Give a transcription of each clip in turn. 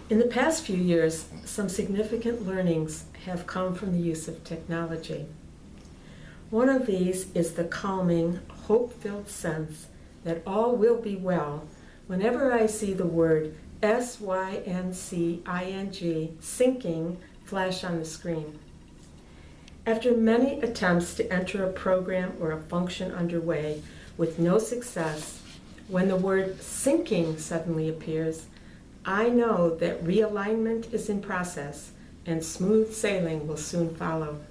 In the past few years, some significant learnings have come from the use of technology. One of these is the calming, hope-filled sense that all will be well whenever I see the word S-Y-N-C-I-N-G, sinking, flash on the screen. After many attempts to enter a program or a function underway with no success, when the word sinking suddenly appears, I know that realignment is in process and smooth sailing will soon follow.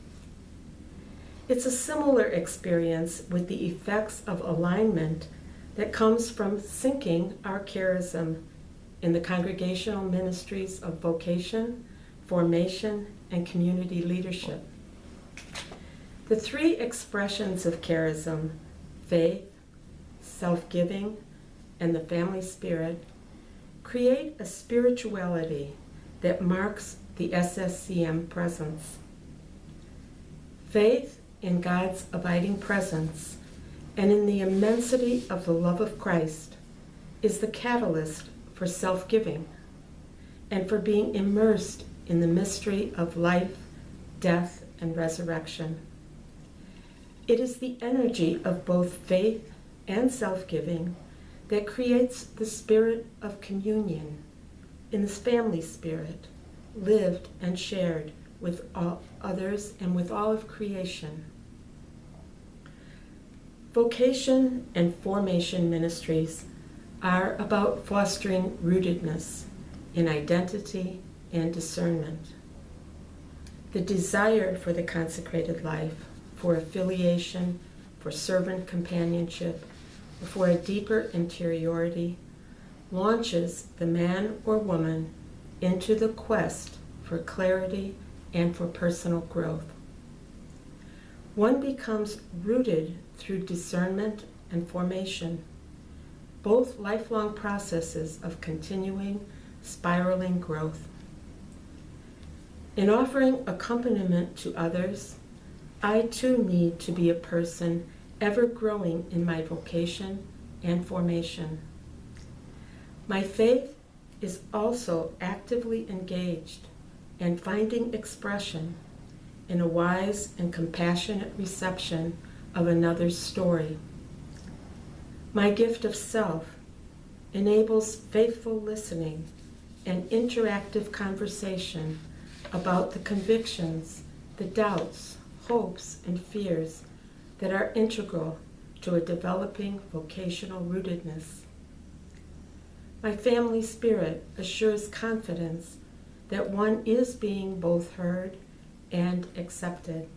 It's a similar experience with the effects of alignment that comes from syncing our charism in the congregational ministries of vocation, formation, and community leadership. The three expressions of charism, faith, self-giving, and the family spirit, create a spirituality that marks the SSCM presence. Faith in God's abiding presence and in the immensity of the love of Christ is the catalyst for self-giving and for being immersed in the mystery of life, death, and resurrection. It is the energy of both faith and self-giving that creates the spirit of communion in this family spirit, lived and shared with all others and with all of creation. Vocation and formation ministries are about fostering rootedness in identity and discernment. The desire for the consecrated life, for affiliation, for servant companionship, for a deeper interiority, launches the man or woman into the quest for clarity and for personal growth. One becomes rooted through discernment and formation, both lifelong processes of continuing, spiraling growth. In offering accompaniment to others, I too need to be a person ever growing in my vocation and formation. My faith is also actively engaged and finding expression in a wise and compassionate reception of another's story. My gift of self enables faithful listening and interactive conversation about the convictions, the doubts, hopes, and fears that are integral to a developing vocational rootedness. My family spirit assures confidence that one is being both heard and accepted.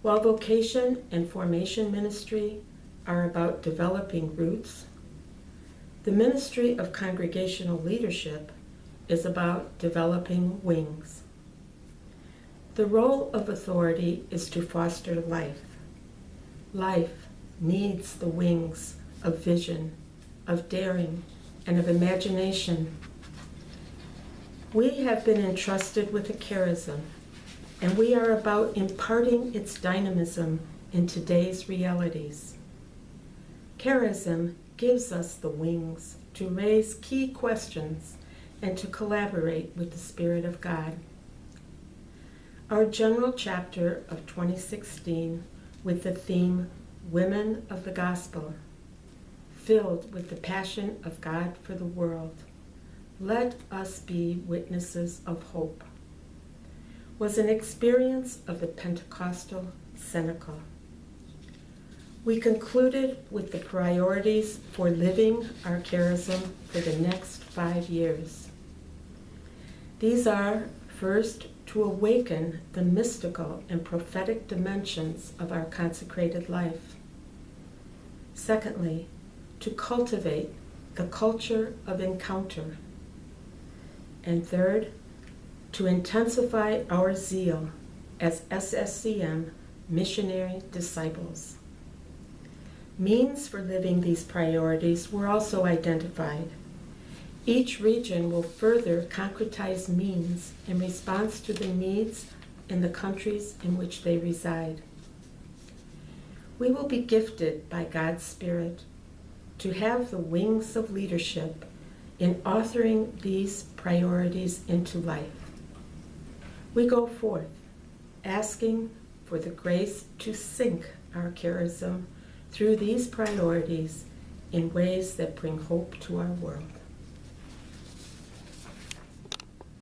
While vocation and formation ministry are about developing roots, the ministry of congregational leadership is about developing wings. The role of authority is to foster life. Life needs the wings of vision, of daring, and of imagination. We have been entrusted with a charism, and we are about imparting its dynamism in today's realities. Charism gives us the wings to raise key questions and to collaborate with the Spirit of God. Our general chapter of 2016, with the theme Women of the Gospel, filled with the passion of God for the world, let us be witnesses of hope, was an experience of the Pentecostal Cenacle. We concluded with the priorities for living our charism for the next 5 years. These are, first, to awaken the mystical and prophetic dimensions of our consecrated life. Secondly, to cultivate the culture of encounter. And third, to intensify our zeal as SSCM missionary disciples. Means for living these priorities were also identified. Each region will further concretize means in response to the needs in the countries in which they reside. We will be gifted by God's Spirit to have the wings of leadership in authoring these priorities into life. We go forth asking for the grace to sync our charism through these priorities in ways that bring hope to our world.